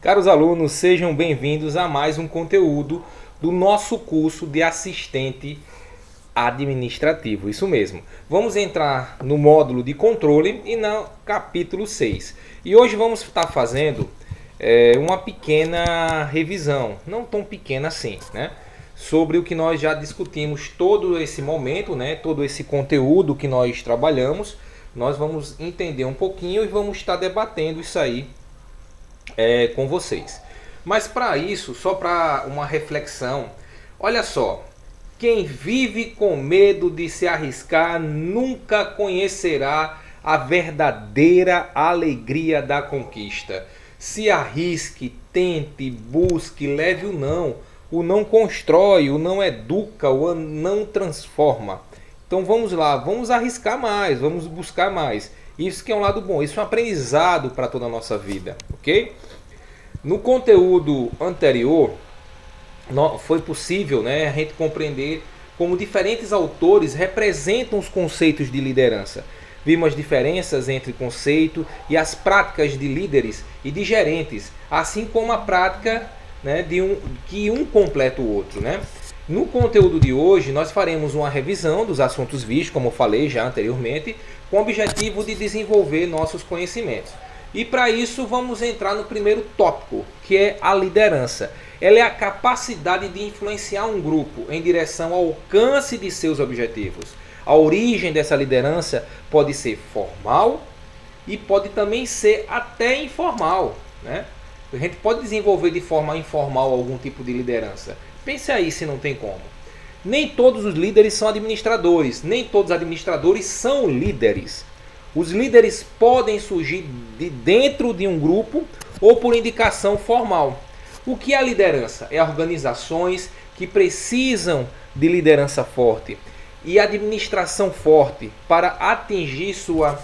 Caros alunos, sejam bem-vindos a mais um conteúdo do nosso curso de assistente administrativo. Isso mesmo. Vamos entrar no módulo de controle e no capítulo 6. E hoje vamos estar fazendo uma pequena revisão, não tão pequena assim, né? Sobre o que nós já discutimos todo esse momento, né? Todo esse conteúdo que nós trabalhamos. Nós vamos entender um pouquinho e vamos estar debatendo isso aí com vocês. Mas para isso, só para uma reflexão, olha só, quem vive com medo de se arriscar nunca conhecerá a verdadeira alegria da conquista. Se arrisque, tente, busque, leve o não. O não constrói, o não educa, o não transforma. Então vamos lá, vamos arriscar mais, vamos buscar mais. Isso que é um lado bom, isso é um aprendizado para toda a nossa vida, ok? No conteúdo anterior, foi possível, né, a gente compreender como diferentes autores representam os conceitos de liderança. Vimos as diferenças entre conceito e as práticas de líderes e de gerentes, assim como a prática, né, que um completa o outro, né? No conteúdo de hoje, nós faremos uma revisão dos assuntos vistos, como eu falei já anteriormente, com o objetivo de desenvolver nossos conhecimentos. E para isso vamos entrar no primeiro tópico, que é a liderança. Ela é a capacidade de influenciar um grupo em direção ao alcance de seus objetivos. A origem dessa liderança pode ser formal e pode também ser até informal, né? A gente pode desenvolver de forma informal algum tipo de liderança. Pense aí se não tem como. Nem todos os líderes são administradores, nem todos os administradores são líderes. Os líderes podem surgir de dentro de um grupo ou por indicação formal. O que é a liderança? É organizações que precisam de liderança forte e administração forte para atingir sua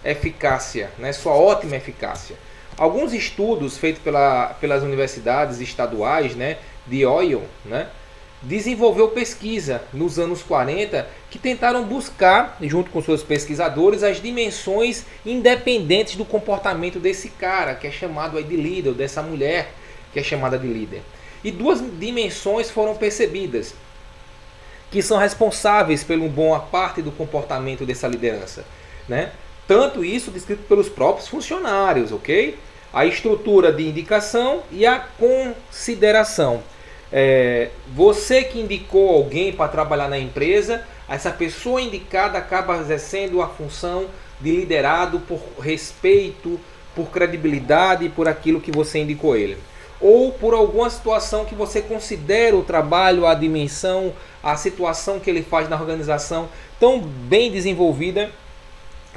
eficácia, né, sua ótima eficácia. Alguns estudos feitos pelas universidades estaduais, né, de Ohio, né, desenvolveu pesquisa nos anos 40 que tentaram buscar, junto com seus pesquisadores, as dimensões independentes do comportamento desse cara, que é chamado aí de líder, ou dessa mulher, que é chamada de líder. E duas dimensões foram percebidas, que são responsáveis pela boa parte do comportamento dessa liderança, né? Tanto isso descrito pelos próprios funcionários, ok? A estrutura de indicação e a consideração. Você que indicou alguém para trabalhar na empresa, essa pessoa indicada acaba exercendo a função de liderado por respeito, por credibilidade, por aquilo que você indicou ele. Ou por alguma situação que você considera o trabalho, a dimensão, a situação que ele faz na organização tão bem desenvolvida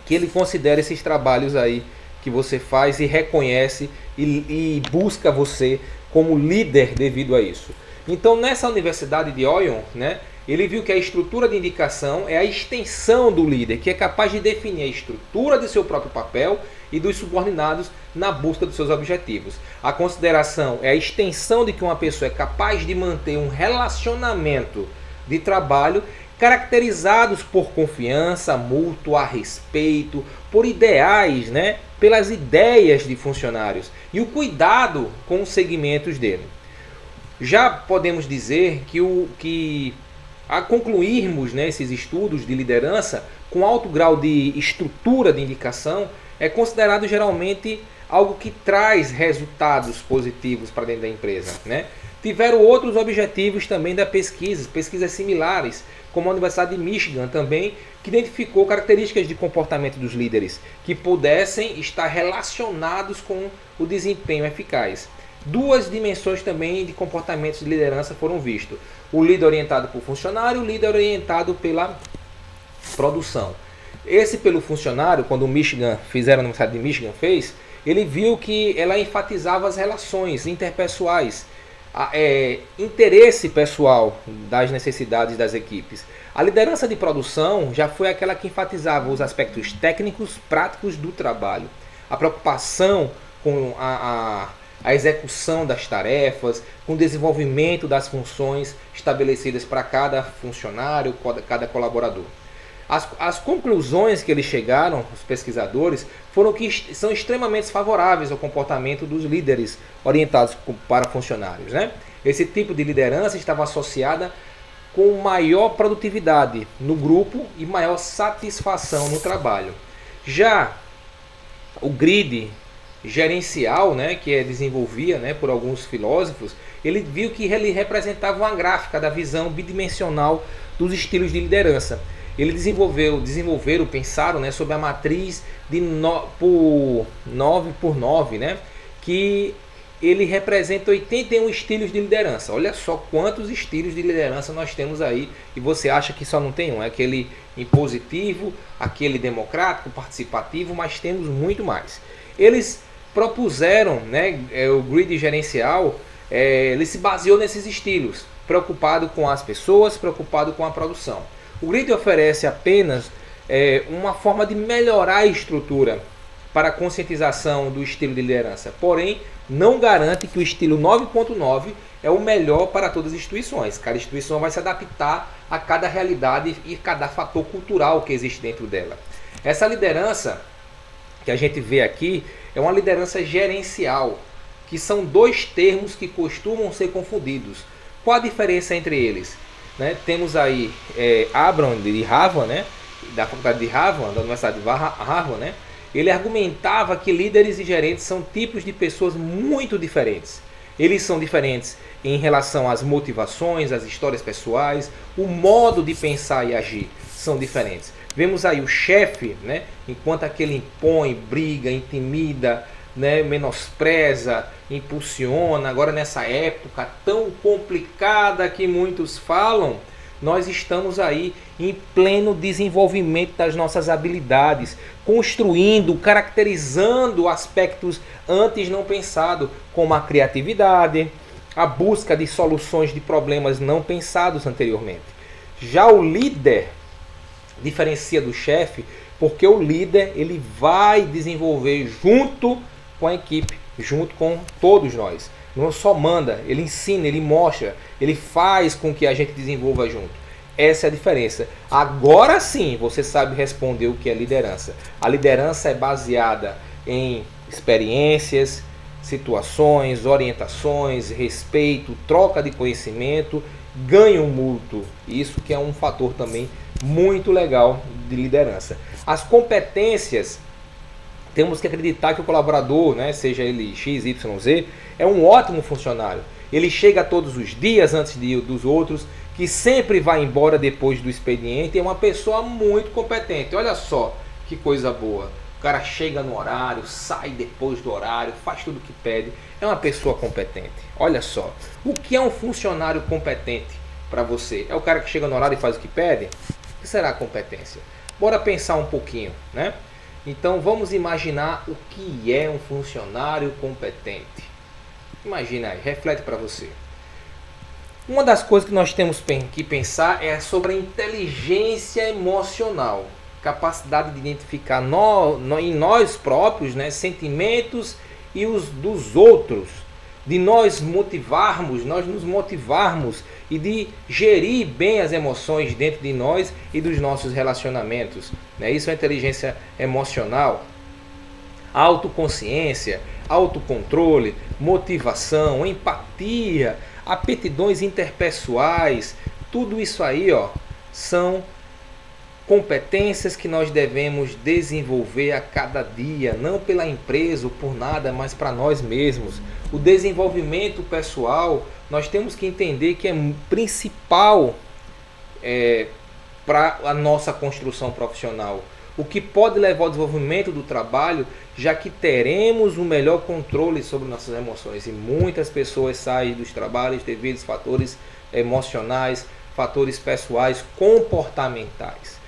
que ele considera esses trabalhos aí que você faz e reconhece e busca você como líder devido a isso. Então, nessa universidade de Ohio, né, ele viu que a estrutura de indicação é a extensão do líder, que é capaz de definir a estrutura de seu próprio papel e dos subordinados na busca dos seus objetivos. A consideração é a extensão de que uma pessoa é capaz de manter um relacionamento de trabalho caracterizados por confiança mútua, respeito, por ideais, né, pelas ideias de funcionários e o cuidado com os segmentos dele. Já podemos dizer que a concluirmos, né, esses estudos de liderança com alto grau de estrutura de indicação é considerado geralmente algo que traz resultados positivos para dentro da empresa, né? Tiveram outros objetivos também da pesquisa, pesquisas similares, como a Universidade de Michigan também, que identificou características de comportamento dos líderes que pudessem estar relacionados com o desempenho eficaz. Duas dimensões também de comportamentos de liderança foram vistos. O líder orientado por funcionário e o líder orientado pela produção. Esse pelo funcionário, quando o Michigan fizeram, a Universidade de Michigan fez, ele viu que ela enfatizava as relações interpessoais, interesse pessoal das necessidades das equipes. A liderança de produção já foi aquela que enfatizava os aspectos técnicos, práticos do trabalho. A preocupação com a execução das tarefas, com o desenvolvimento das funções estabelecidas para cada funcionário, cada colaborador. As conclusões que eles chegaram, os pesquisadores, foram que são extremamente favoráveis ao comportamento dos líderes orientados para funcionários, né? Esse tipo de liderança estava associada com maior produtividade no grupo e maior satisfação no trabalho. Já o grid gerencial, né, que desenvolvia, né, por alguns filósofos, ele viu que ele representava uma gráfica da visão bidimensional dos estilos de liderança. Ele pensaram, né, sobre a matriz de 9 por 9, né, que ele representa 81 estilos de liderança. Olha só quantos estilos de liderança nós temos aí, e você acha que só não tem um. É aquele impositivo, aquele democrático, participativo, mas temos muito mais. Eles propuseram, né, o grid gerencial, ele se baseou nesses estilos, preocupado com as pessoas, preocupado com a produção. O grid oferece apenas uma forma de melhorar a estrutura para a conscientização do estilo de liderança, porém não garante que o estilo 9.9 é o melhor para todas as instituições. Cada instituição vai se adaptar a cada realidade e cada fator cultural que existe dentro dela. Essa liderança que a gente vê aqui é uma liderança gerencial, que são dois termos que costumam ser confundidos. Qual a diferença entre eles? Né? Temos aí Abraham de Harvard, né? Da faculdade de Harvard, da Universidade de Harvard, né? Ele argumentava que líderes e gerentes são tipos de pessoas muito diferentes. Eles são diferentes em relação às motivações, às histórias pessoais, o modo de pensar e agir são diferentes. Vemos aí o chefe, né, enquanto aquele impõe, briga, intimida, né, menospreza, impulsiona. Agora nessa época tão complicada que muitos falam, nós estamos aí em pleno desenvolvimento das nossas habilidades, construindo, caracterizando aspectos antes não pensados, como a criatividade, a busca de soluções de problemas não pensados anteriormente. Já o líder diferencia do chefe, porque o líder ele vai desenvolver junto com a equipe, junto com todos nós. Não só manda, ele ensina, ele mostra, ele faz com que a gente desenvolva junto. Essa é a diferença. Agora sim você sabe responder o que é liderança. A liderança é baseada em experiências, situações, orientações, respeito, troca de conhecimento, ganho mútuo. Isso que é um fator também muito legal de liderança. As competências, temos que acreditar que o colaborador, né, seja ele X, Y, Z, é um ótimo funcionário. Ele chega todos os dias antes dos outros, que sempre vai embora depois do expediente, é uma pessoa muito competente. Olha só que coisa boa. O cara chega no horário, sai depois do horário, faz tudo o que pede. É uma pessoa competente. Olha só. O que é um funcionário competente para você? É o cara que chega no horário e faz o que pede? O que será a competência? Bora pensar um pouquinho, né? Então vamos imaginar o que é um funcionário competente. Imagina aí, reflete para você. Uma das coisas que nós temos que pensar é sobre a inteligência emocional. Capacidade de identificar em nós próprios, né, sentimentos e os dos outros. De nós nos motivarmos e de gerir bem as emoções dentro de nós e dos nossos relacionamentos. Né? Isso é inteligência emocional. Autoconsciência, autocontrole, motivação, empatia, aptidões interpessoais, tudo isso aí, ó, são competências que nós devemos desenvolver a cada dia, não pela empresa ou por nada, mas para nós mesmos. O desenvolvimento pessoal, nós temos que entender que é principal para a nossa construção profissional. O que pode levar ao desenvolvimento do trabalho, já que teremos um melhor controle sobre nossas emoções. E muitas pessoas saem dos trabalhos devido a fatores emocionais, fatores pessoais, comportamentais.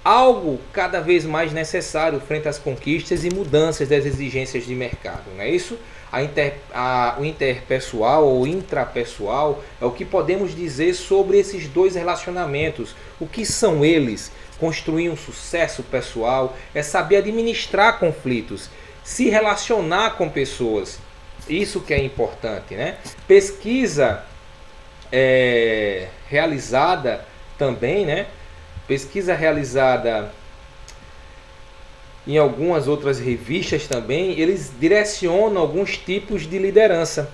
Algo cada vez mais necessário frente às conquistas e mudanças das exigências de mercado, não é isso? O interpessoal ou intrapessoal é o que podemos dizer sobre esses dois relacionamentos. O que são eles? Construir um sucesso pessoal é saber administrar conflitos, se relacionar com pessoas. Isso que é importante, né? Pesquisa realizada também, né, pesquisa realizada em algumas outras revistas também, eles direcionam alguns tipos de liderança.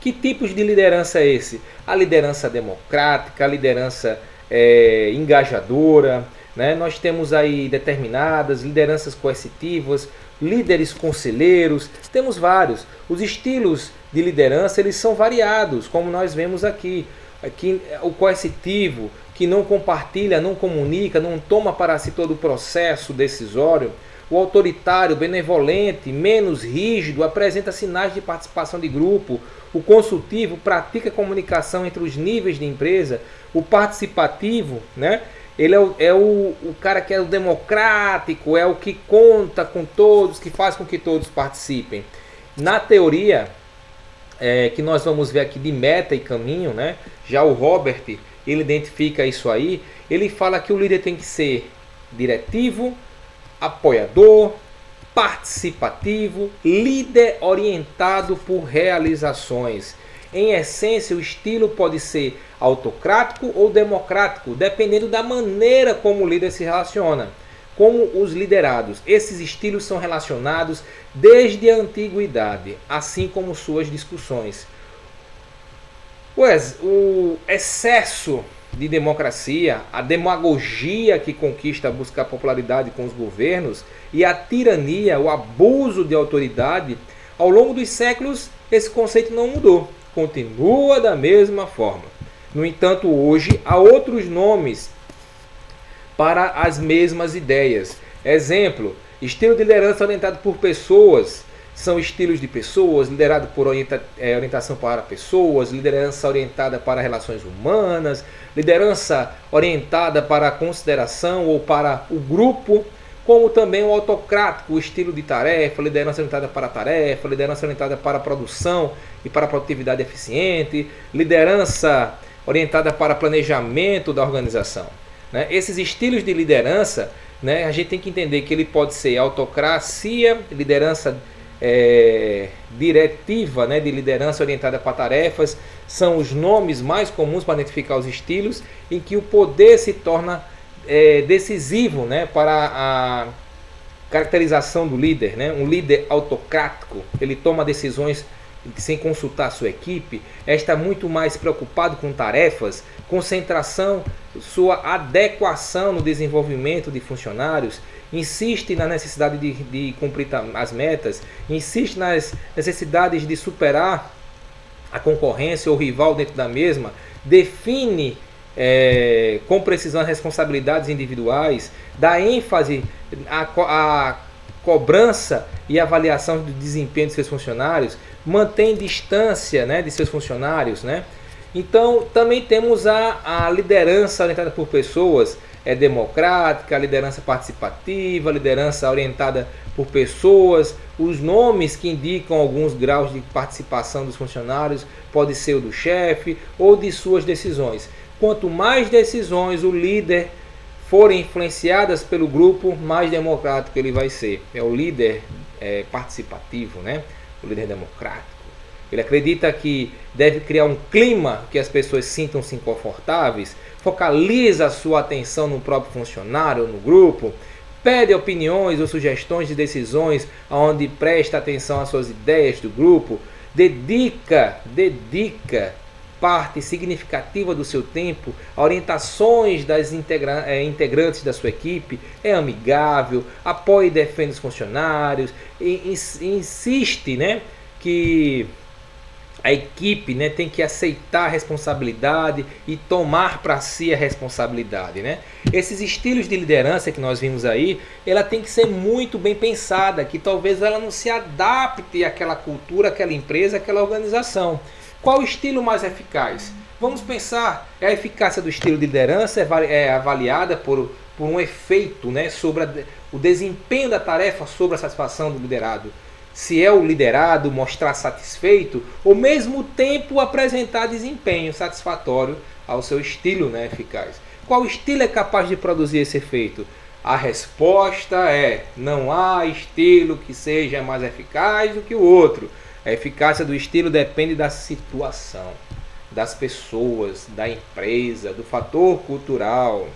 Que tipos de liderança é esse? A liderança democrática, a liderança engajadora, né? Nós temos aí determinadas lideranças coercitivas, líderes conselheiros, temos vários. Os estilos de liderança eles são variados, como nós vemos aqui. Aqui o coercitivo, que não compartilha, não comunica, não toma para si todo o processo decisório. O autoritário, benevolente, menos rígido, apresenta sinais de participação de grupo. O consultivo pratica comunicação entre os níveis de empresa. O participativo, né? Ele é o cara que é o democrático, é o que conta com todos, que faz com que todos participem. Na teoria, que nós vamos ver aqui de meta e caminho, né? Já o Robert, ele identifica isso aí. Ele fala que o líder tem que ser diretivo, apoiador, participativo, líder orientado por realizações. Em essência, o estilo pode ser autocrático ou democrático, dependendo da maneira como o líder se relaciona. Como os liderados, esses estilos são relacionados desde a antiguidade, assim como suas discussões. Pois, o excesso de democracia, a demagogia que conquista buscar popularidade com os governos e a tirania, o abuso de autoridade, ao longo dos séculos esse conceito não mudou, continua da mesma forma. No entanto, hoje há outros nomes para as mesmas ideias. Exemplo, estilo de liderança orientado por pessoas. São estilos de pessoas, liderado por orientação para pessoas, liderança orientada para relações humanas, liderança orientada para a consideração ou para o grupo, como também o autocrático, o estilo de tarefa, liderança orientada para a tarefa, liderança orientada para a produção e para a produtividade eficiente, liderança orientada para planejamento da organização. Né? Esses estilos de liderança, né, a gente tem que entender que ele pode ser autocracia, liderança diretiva, né, de liderança orientada para tarefas, são os nomes mais comuns para identificar os estilos em que o poder se torna decisivo, né, para a caracterização do líder. Né? Um líder autocrático, ele toma decisões sem consultar a sua equipe, está muito mais preocupado com tarefas, concentração, sua adequação no desenvolvimento de funcionários, insiste na necessidade de cumprir as metas, insiste nas necessidades de superar a concorrência ou rival dentro da mesma, define com precisão as responsabilidades individuais, dá ênfase à cobrança e avaliação do desempenho de seus funcionários, mantém distância, né, de seus funcionários, né? Então também temos a liderança orientada por pessoas, democrática, a liderança participativa, a liderança orientada por pessoas. Os nomes que indicam alguns graus de participação dos funcionários pode ser o do chefe ou de suas decisões. Quanto mais decisões o líder forem influenciadas pelo grupo, mais democrático ele vai ser. É o líder participativo, né? O líder democrático. Ele acredita que deve criar um clima que as pessoas sintam-se confortáveis, focaliza a sua atenção no próprio funcionário ou no grupo, pede opiniões ou sugestões de decisões onde presta atenção às suas ideias do grupo, dedica parte significativa do seu tempo a orientações das integrantes da sua equipe, é amigável, apoia e defende os funcionários, insiste, né, que a equipe, né, tem que aceitar a responsabilidade e tomar para si a responsabilidade, né? Esses estilos de liderança que nós vimos aí, ela tem que ser muito bem pensada, que talvez ela não se adapte àquela cultura, àquela empresa, àquela organização. Qual o estilo mais eficaz? Vamos pensar, a eficácia do estilo de liderança é avaliada por um efeito, né, sobre o desempenho da tarefa sobre a satisfação do liderado. Se é o liderado mostrar satisfeito, ou mesmo tempo apresentar desempenho satisfatório ao seu estilo, né, eficaz. Qual estilo é capaz de produzir esse efeito? A resposta é: não há estilo que seja mais eficaz do que o outro. A eficácia do estilo depende da situação, das pessoas, da empresa, do fator cultural.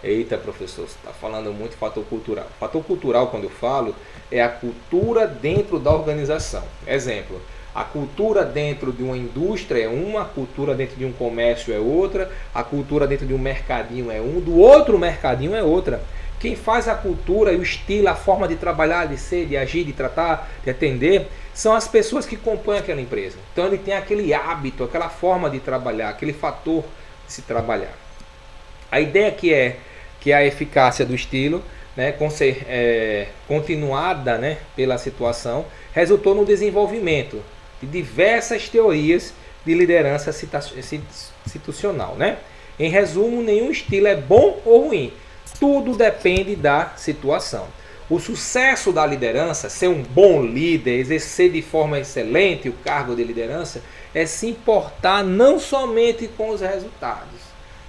Eita, professor, você está falando muito fator cultural. Fator cultural, quando eu falo, é a cultura dentro da organização. Exemplo, a cultura dentro de uma indústria é uma, a cultura dentro de um comércio é outra, a cultura dentro de um mercadinho é um, do outro mercadinho é outra. Quem faz a cultura e o estilo, a forma de trabalhar, de ser, de agir, de tratar, de atender, são as pessoas que compõem aquela empresa. Então ele tem aquele hábito, aquela forma de trabalhar, aquele fator de se trabalhar. A ideia que é a eficácia do estilo, né, continuada, né, pela situação, resultou no desenvolvimento de diversas teorias de liderança institucional. Né? Em resumo, nenhum estilo é bom ou ruim. Tudo depende da situação. O sucesso da liderança, ser um bom líder, exercer de forma excelente o cargo de liderança, é se importar não somente com os resultados,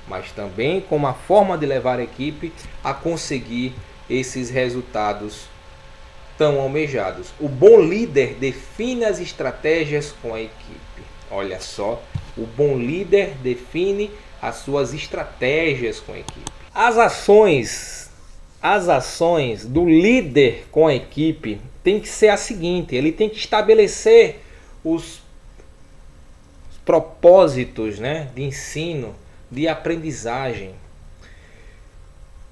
mas também com a forma de levar a equipe a conseguir esses resultados tão almejados. O bom líder define as estratégias com a equipe. Olha só, o bom líder define as suas estratégias com a equipe. As ações do líder com a equipe tem que ser a seguinte: ele tem que estabelecer os propósitos, né, de ensino, de aprendizagem.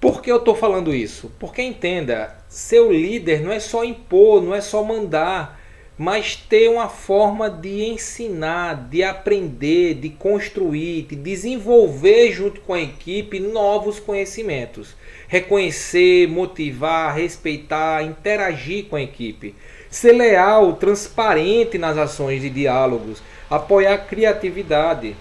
Por que eu estou falando isso? Porque entenda, ser o líder não é só impor, não é só mandar, mas ter uma forma de ensinar, de aprender, de construir, de desenvolver junto com a equipe novos conhecimentos. Reconhecer, motivar, respeitar, interagir com a equipe. Ser leal, transparente nas ações de diálogos, apoiar a criatividade,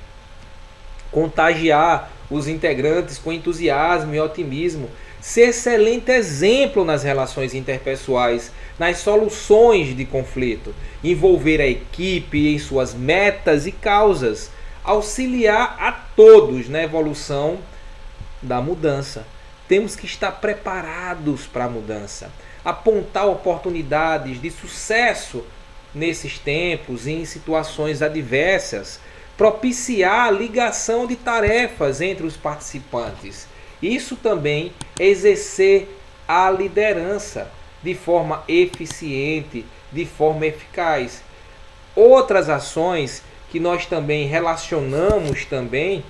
contagiar os integrantes com entusiasmo e otimismo, ser excelente exemplo nas relações interpessoais, nas soluções de conflito, envolver a equipe em suas metas e causas, auxiliar a todos na evolução da mudança. Temos que estar preparados para a mudança, apontar oportunidades de sucesso nesses tempos e em situações adversas, propiciar a ligação de tarefas entre os participantes. Isso também é exercer a liderança de forma eficiente, de forma eficaz. Outras ações que nós também relacionamos também,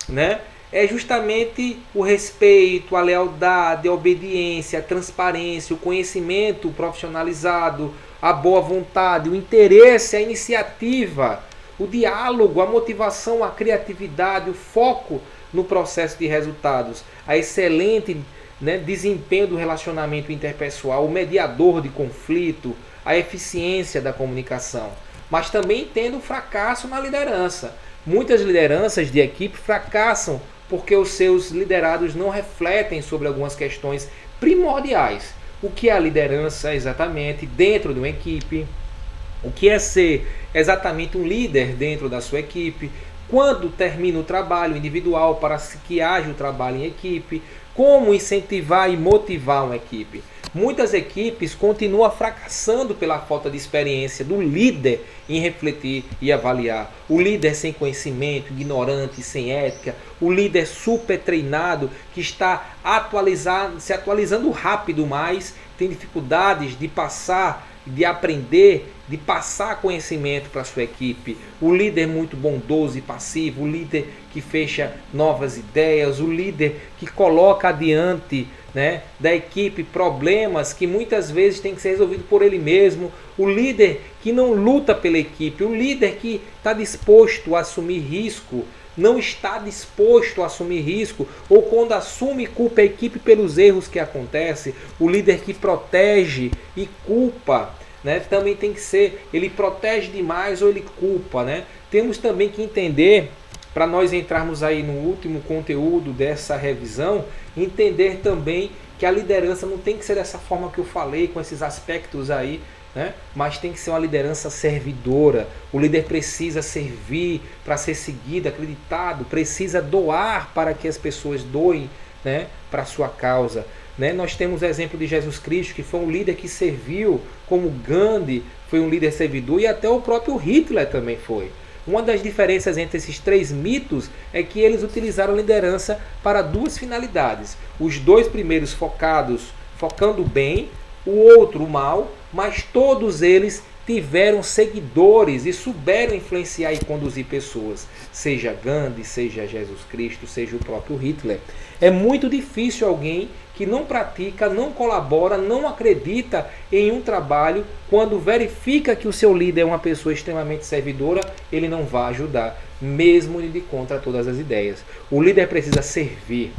né, é justamente o respeito, a lealdade, a obediência, a transparência, o conhecimento profissionalizado, a boa vontade, o interesse, a iniciativa, o diálogo, a motivação, a criatividade, o foco no processo de resultados, a excelente, né, desempenho do relacionamento interpessoal, o mediador de conflito, a eficiência da comunicação. Mas também tendo fracasso na liderança. Muitas lideranças de equipe fracassam porque os seus liderados não refletem sobre algumas questões primordiais. O que é a liderança exatamente dentro de uma equipe? O que é ser exatamente um líder dentro da sua equipe? Quando termina o trabalho individual para que haja o trabalho em equipe? Como incentivar e motivar uma equipe? Muitas equipes continuam fracassando pela falta de experiência do líder em refletir e avaliar. O líder sem conhecimento, ignorante, sem ética. O líder super treinado que está se atualizando rápido, mas tem dificuldades de passar, de aprender, de passar conhecimento para a sua equipe. O líder muito bondoso e passivo, o líder que fecha novas ideias, o líder que coloca adiante, né, da equipe problemas que muitas vezes tem que ser resolvido por ele mesmo, o líder que não luta pela equipe, o líder que está disposto a assumir risco, não está disposto a assumir risco, ou quando assume, culpa a equipe pelos erros que acontecem, o líder que protege e culpa, né, também tem que ser, ele protege demais ou ele culpa, né? Temos também que entender, para nós entrarmos aí no último conteúdo dessa revisão, entender também que a liderança não tem que ser dessa forma que eu falei, com esses aspectos aí, né? Mas tem que ser uma liderança servidora. O líder precisa servir para ser seguido, acreditado, precisa doar para que as pessoas doem, né, para a sua causa. Né? Nós temos o exemplo de Jesus Cristo, que foi um líder que serviu, como Gandhi foi um líder servidor, e até o próprio Hitler também foi. Uma das diferenças entre esses três mitos é que eles utilizaram a liderança para duas finalidades. Os dois primeiros focando bem, o outro o mal, mas todos eles tiveram seguidores e souberam influenciar e conduzir pessoas, seja Gandhi, seja Jesus Cristo, seja o próprio Hitler. É muito difícil alguém que não pratica, não colabora, não acredita em um trabalho, quando verifica que o seu líder é uma pessoa extremamente servidora, ele não vai ajudar, mesmo indo contra todas as ideias. O líder precisa servir,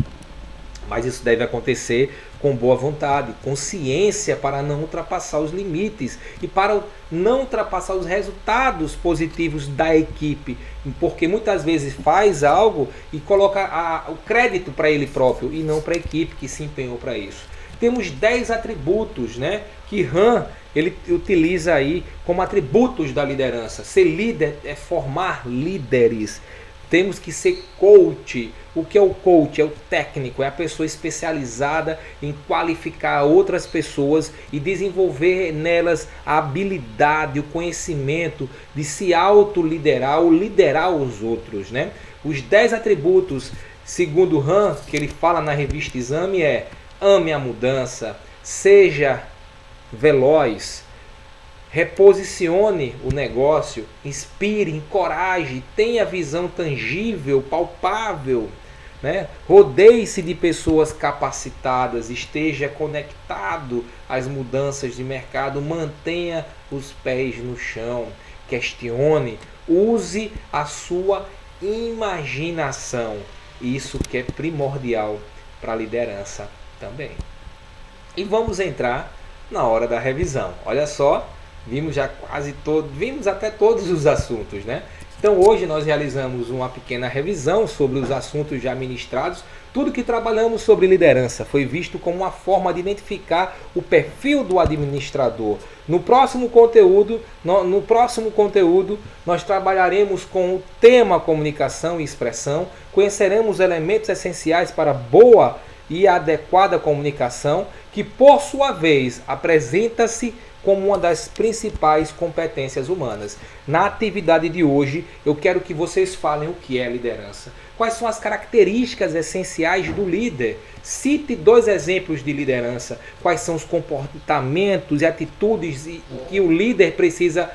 mas isso deve acontecer com boa vontade, com ciência, para não ultrapassar os limites e para não ultrapassar os resultados positivos da equipe, porque muitas vezes faz algo e coloca o crédito para ele próprio e não para a equipe que se empenhou para isso. Temos 10 atributos, né, que Han ele utiliza aí como atributos da liderança. Ser líder é formar líderes. Temos que ser coach. O que é o coach? É o técnico, é a pessoa especializada em qualificar outras pessoas e desenvolver nelas a habilidade, o conhecimento de se autoliderar ou liderar os outros, né? Os 10 atributos, segundo Han, que ele fala na revista Exame, é: ame a mudança, seja veloz, reposicione o negócio, inspire, encoraje, tenha visão tangível, palpável, né? Rodeie-se de pessoas capacitadas, esteja conectado às mudanças de mercado, mantenha os pés no chão, questione, use a sua imaginação. Isso que é primordial para a liderança também. E vamos entrar na hora da revisão. Olha só, vimos até todos os assuntos, né? Então hoje nós realizamos uma pequena revisão sobre os assuntos já ministrados. Tudo que trabalhamos sobre liderança foi visto como uma forma de identificar o perfil do administrador. No próximo conteúdo nós trabalharemos com o tema comunicação e expressão, conheceremos elementos essenciais para boa e adequada comunicação, que por sua vez apresenta-se como uma das principais competências humanas. Na atividade de hoje, eu quero que vocês falem o que é liderança. Quais são as características essenciais do líder? Cite 2 exemplos de liderança. Quais são os comportamentos e atitudes que o líder precisa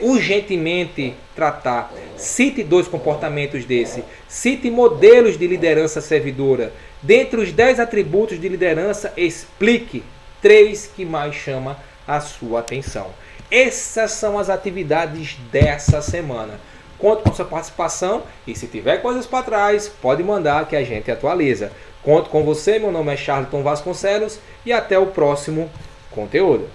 urgentemente tratar? Cite 2 comportamentos desse. Cite modelos de liderança servidora. Dentre os 10 atributos de liderança, explique 3 que mais chamam a sua atenção. Essas são as atividades dessa semana. Conto com sua participação e se tiver coisas para trás, pode mandar que a gente atualiza. Conto com você, meu nome é Charlton Vasconcelos e até o próximo conteúdo.